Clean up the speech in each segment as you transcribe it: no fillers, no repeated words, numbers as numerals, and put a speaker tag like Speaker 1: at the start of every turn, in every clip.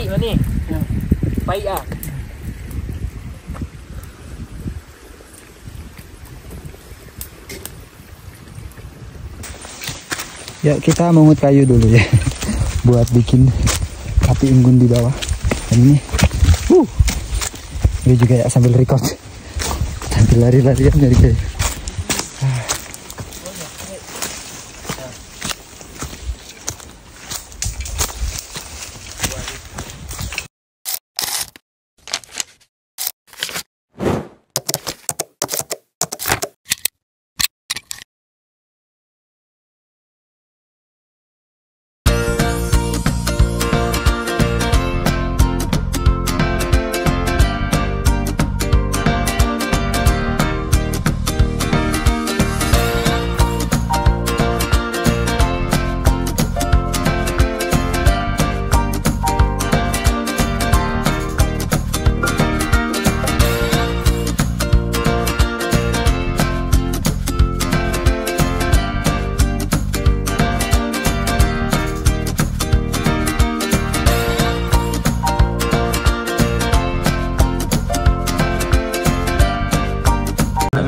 Speaker 1: Baik mana? Baik ah.
Speaker 2: Ya, kita mengut kayu dulu ya buat bikin api unggun di bawah. Dan ini ini juga ya sambil record, sambil lari-larian nyari kayu.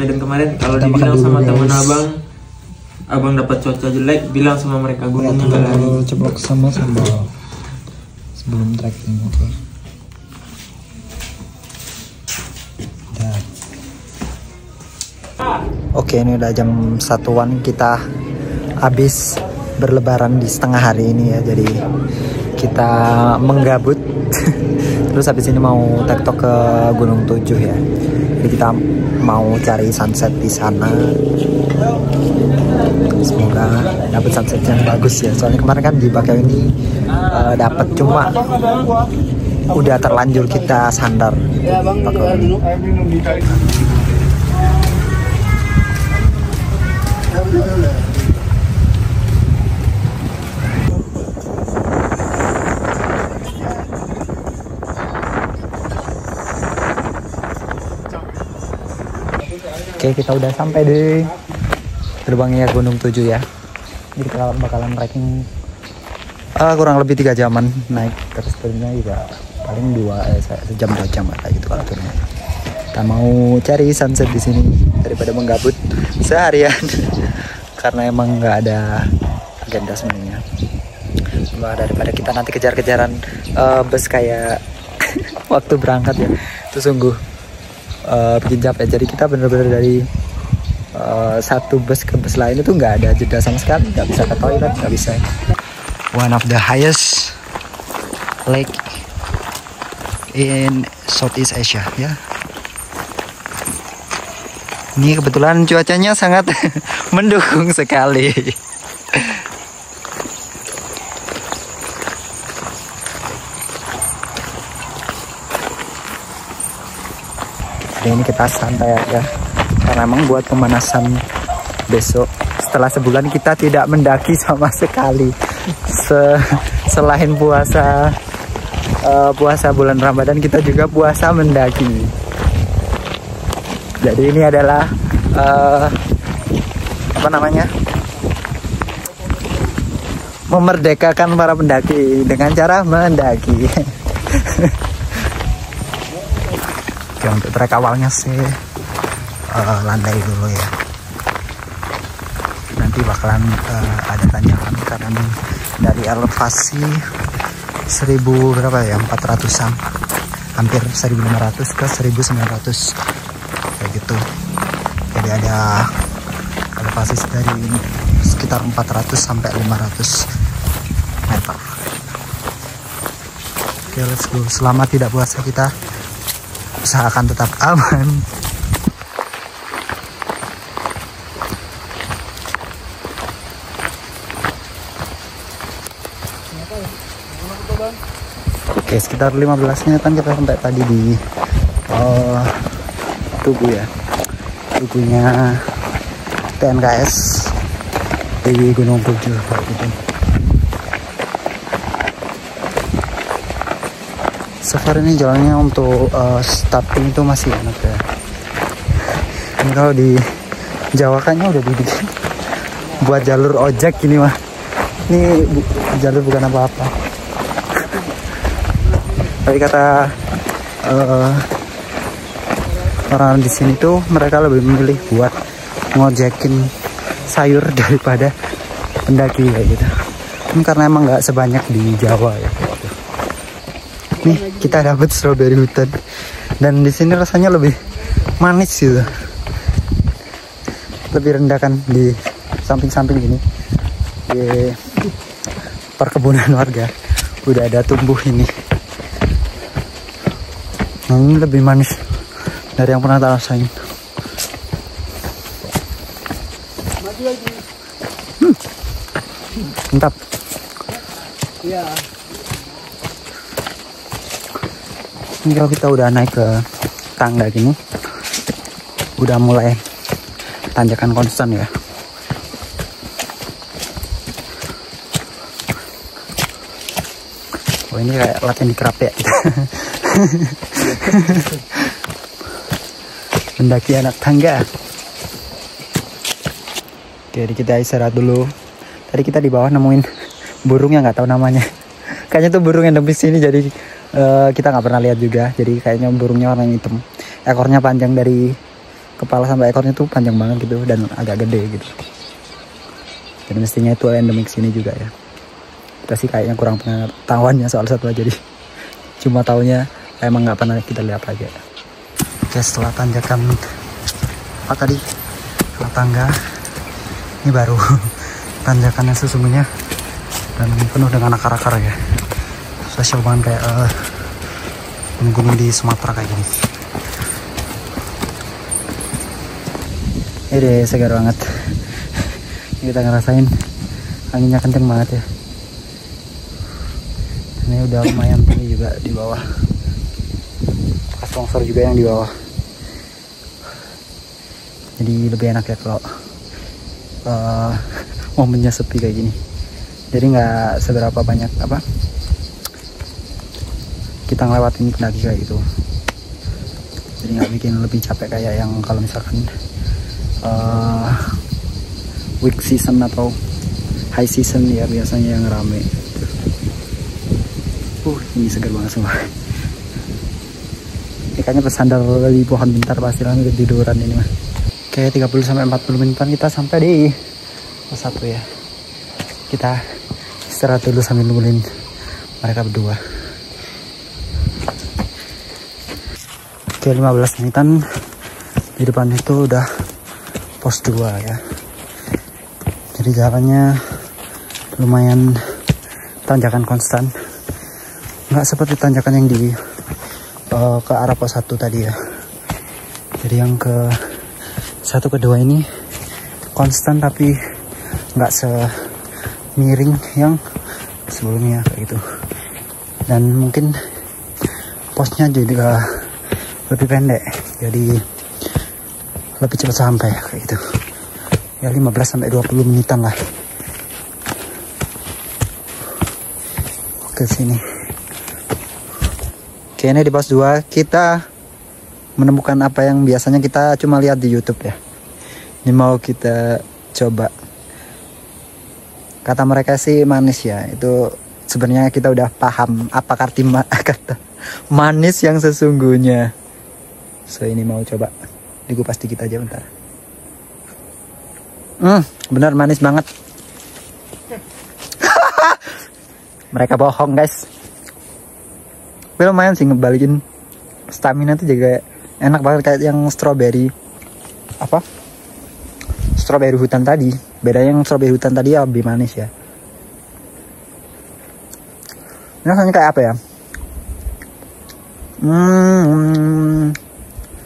Speaker 1: Medan kemarin kalau dibilang sama teman abang dapat cuaca jelek, bilang sama mereka gunungnya nggak lari.
Speaker 2: Ceplok sama sambal sebelum trekking. Oke, ini udah jam 1-an, kita habis berlebaran di setengah hari ini ya, jadi kita menggabut. Terus habis ini mau tektok ke Gunung 7 ya. Jadi kita mau cari sunset di sana. Semoga dapat sunset yang bagus ya. Soalnya kemarin kan di Bakau ini dapat, cuma udah terlanjur kita sandar. Oke, kita udah sampai di gerbangnya Gunung 7 ya. Jadi kita bakalan trekking kurang lebih 3 jaman naik, terus turunnya juga paling 1 jam 2 jam kayak gitu kalau turunnya. Kita mau cari sunset di sini daripada menggabut seharian karena emang nggak ada agenda sebenarnya. Cuma daripada kita nanti kejar-kejaran bus kayak waktu berangkat ya, itu sungguh bikin capek. Jadi kita bener-bener dari satu bus ke bus lain itu nggak ada jeda sama sekali, nggak bisa ke toilet, nggak bisa. One of the highest lake in Southeast Asia ya. Ini kebetulan cuacanya sangat mendukung sekali. Hari ini kita santai aja karena emang buat pemanasan besok. Setelah sebulan kita tidak mendaki sama sekali. Selain puasa bulan Ramadan, kita juga puasa mendaki. Jadi ini adalah memerdekakan para pendaki dengan cara mendaki. Oke, untuk trek awalnya sih landai dulu ya. Nanti bakalan ada tanjakan karena dari elevasi 1000 berapa ya, 400-an, hampir 1500 ke 1900 kayak gitu. Jadi ada elevasi dari sekitar 400 sampai 500 meter. Oke, let's go. Selama tidak puasa kita usahakan tetap aman. Oke, sekitar 15 menitan kita sampai tadi di Tugu ya, tugunya TNKS di Gunung 7 kayak gitu. So far ini jalannya untuk starting itu masih enak ya. Ini kalau di Jawa kayaknya udah dibikin buat jalur ojek gini mah. Ini jalur bukan apa-apa. Tapi kata orang di sini tuh mereka lebih memilih buat ngojekin sayur daripada pendaki kayak gitu. Ini karena emang nggak sebanyak di Jawa ya. Nih kita dapat strawberry hutan dan di sini rasanya lebih manis gitu. Lebih rendah kan di samping-samping ini. Di perkebunan warga udah ada tumbuh ini. Nah, ini lebih manis dari yang pernah tak rasain. Mantap.
Speaker 3: Iya.
Speaker 2: Ini kalau kita udah naik ke tangga gini, udah mulai tanjakan konstan ya. Oh ini kayak latihan di kerap ya. Mendaki anak tangga. Oke, jadi kita istirahat dulu. Tadi kita di bawah nemuin burung yang nggak tahu namanya. Kayaknya tuh burung endemik sini, jadi kita nggak pernah lihat juga. Jadi kayaknya burungnya warna hitam. Ekornya panjang dari kepala sampai ekornya tuh panjang banget gitu dan agak gede gitu. Dan mestinya itu endemik sini juga ya. Kita sih kayaknya kurang pengetahuannya soal satwa, jadi cuma taunya emang nggak pernah kita lihat aja. Oke, setelah tanjakan apa tadi? Setelah tangga, ini baru tanjakan yang sesungguhnya dan penuh dengan akar-akar ya. Spesial banget kayak gunung-gunung di Sumatera kayak gini. Ini segar banget. Kita ngerasain anginnya kenceng banget ya. Ini udah lumayan tinggi juga di bawah. Bekas longsor juga yang di bawah. Jadi lebih enak ya kalau momennya sepi kayak gini. Jadi nggak seberapa banyak apa kita ngelewatin pendaki kayak gitu. Jadi nggak bikin lebih capek kayak yang kalau misalkan weak season atau high season ya biasanya yang rame. Ini segar banget semua. Ini kayaknya bersandar di pohon pintar pasti lah ketiduran ini mah. Kayak 30-40 menitan kita sampai di pos 1 ya. Kita istirahat dulu sambil nungguin mereka berdua. Oke, 15 menitan di depan itu udah pos 2 ya. Jadi jalannya lumayan tanjakan konstan. Nggak seperti tanjakan yang di ke arah pos 1 tadi ya. Jadi yang ke 1 ke 2 ini konstan tapi nggak semiring yang sebelumnya kayak gitu. Dan mungkin posnya juga lebih pendek, jadi lebih cepat sampai kayak gitu. Ya 15-20 menitan lah. Ke sini. Oke, ini di pos 2 kita menemukan apa yang biasanya kita cuma lihat di YouTube ya. Ini mau kita coba. Kata mereka sih manis ya. Itu sebenarnya kita udah paham apa kata manis yang sesungguhnya. So ini mau coba dikupas dikit aja bentar. Bener manis banget. Mereka bohong guys. Tapi lumayan sih ngebalikin stamina tuh juga enak banget kayak yang strawberry apa? Strawberry hutan tadi. Bedanya yang strawberry hutan tadi ya lebih manis ya. Ini rasanya kayak apa ya?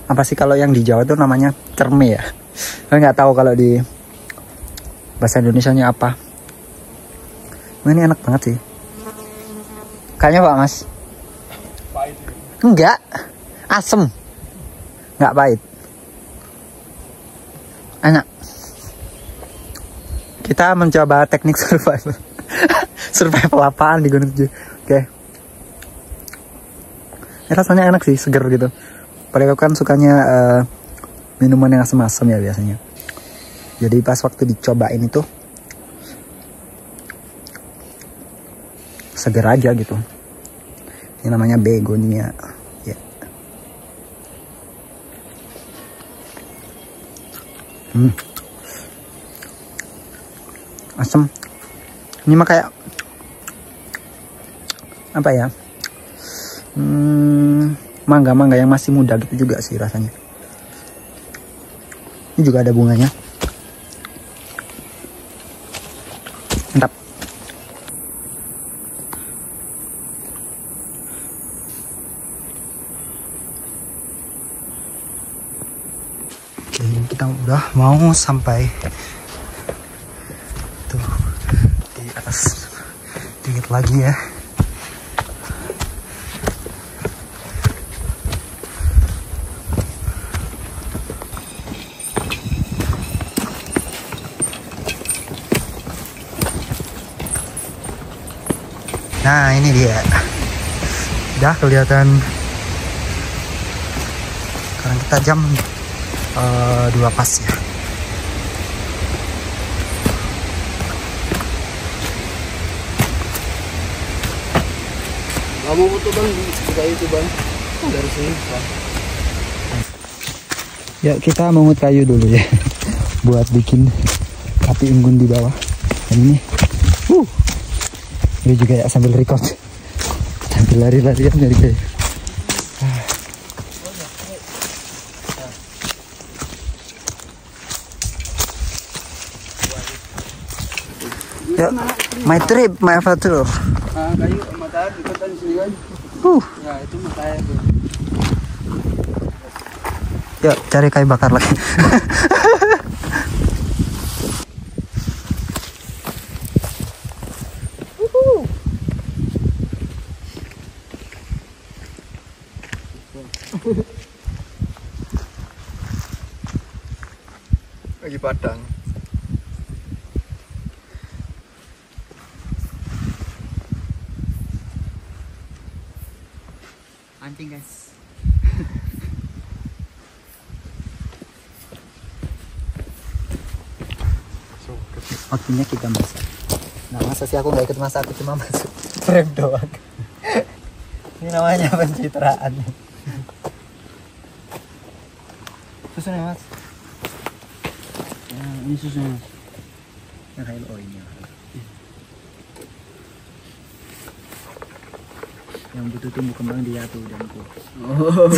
Speaker 2: Apa sih kalau yang di Jawa tuh namanya cerme ya? Saya nggak tahu kalau di bahasa Indonesianya apa. Ini enak banget sih. Kayaknya Pak Mas.
Speaker 3: Pahit.
Speaker 2: Enggak, asem, nggak pahit, enak. Kita mencoba teknik survival. Survival apaan di Gunung Tujuh? Oke. Rasanya enak sih, seger gitu. Padahal kan sukanya minuman yang asam-asam ya biasanya. Jadi pas waktu dicobain itu seger aja gitu. Ini namanya begonia. Ya. Asam. Ini mah kayak apa ya? Mangga-mangga yang masih muda gitu juga sih rasanya. Ini juga ada bunganya. Mantap. Oke, kita udah mau sampai tuh di atas dikit lagi ya. Nah, ini dia. Udah kelihatan. Sekarang kita jam 2 pas ya.
Speaker 3: Kamu foto bang, buka itu bang. Dari sini bang.
Speaker 2: Ya, kita mengut kayu dulu ya. Buat bikin api unggun di bawah. Dan ini. Ini juga ya sambil record. Sambil lari-larian nyari kayu. Ya, my trip, my adventure.
Speaker 3: Kayu mata ikutan di sini kan. Ya itu mata ya.
Speaker 2: Yuk cari kayu bakar lagi.
Speaker 3: Lagi padang.
Speaker 2: Anjing guys. Waktunya kita masak. Nah, masa sih aku nggak ikut masak, aku cuma masuk frame doang. Ini namanya pencitraan. Susunya mas.
Speaker 3: Ini susunya.
Speaker 2: Yang kayak oilnya. Yang butuh tumbuh kembang dia tuh dan ku.
Speaker 3: Oh.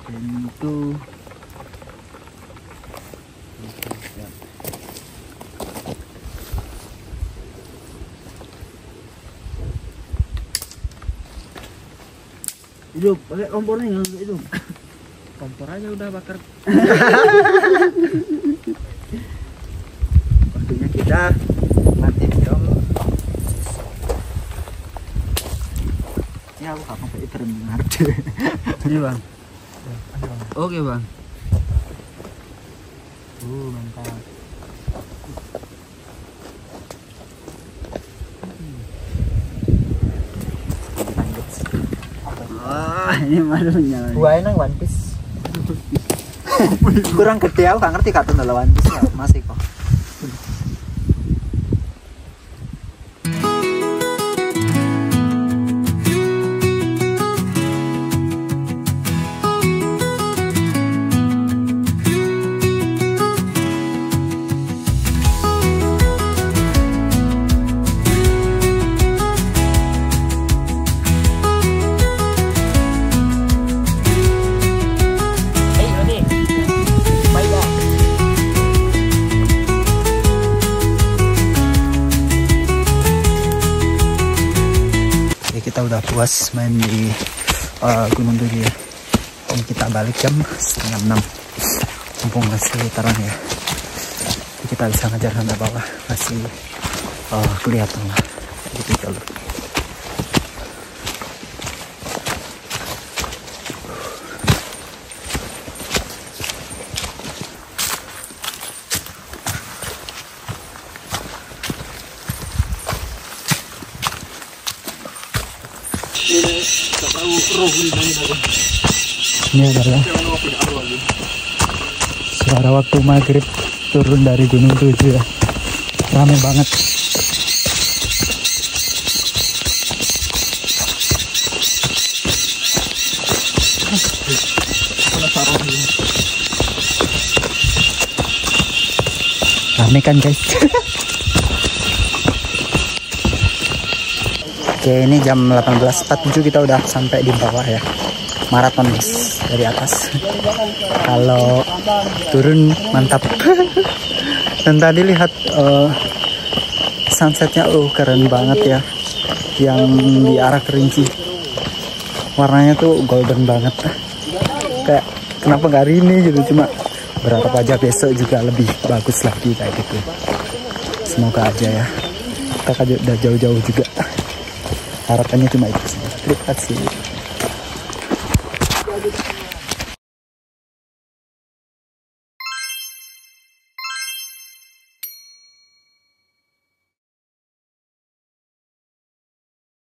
Speaker 2: Tentu.
Speaker 3: Hidup, pakai kompornya nggak hidup. Kompor aja udah bakar.
Speaker 2: Waktunya kita mati dong. Ini aku kapan pakai terminal.
Speaker 3: Ini bang. Oke bang.
Speaker 2: Mantap.
Speaker 3: Ini malunya.
Speaker 2: Gua enang One Piece. Kurang gede, aku gak ngerti kartun dalam One Piece ya. Masih kok. Kita udah puas main di Gunung Tujuh ya. Ini kita balik jam 5:30. Mumpung masih terang ya. Jadi kita bisa ngejar sampai bawah, masih kelihatan lah. Gitu jalur. Ini adalah suara waktu maghrib turun dari Gunung 7 ya. Rame banget. Rame kan guys. Oke, ini jam 18.47 kita udah sampai di bawah ya. Maraton guys dari atas. Kalau turun mantap. Dan tadi lihat sunsetnya, keren banget ya. Yang di arah Kerinci. Warnanya tuh golden banget. Kayak kenapa nggak hari ini gitu, cuma berharap aja besok juga lebih bagus lagi kayak gitu. Semoga aja ya. Kita kan udah jauh-jauh juga. Harapannya cuma itu sih. Terima kasih.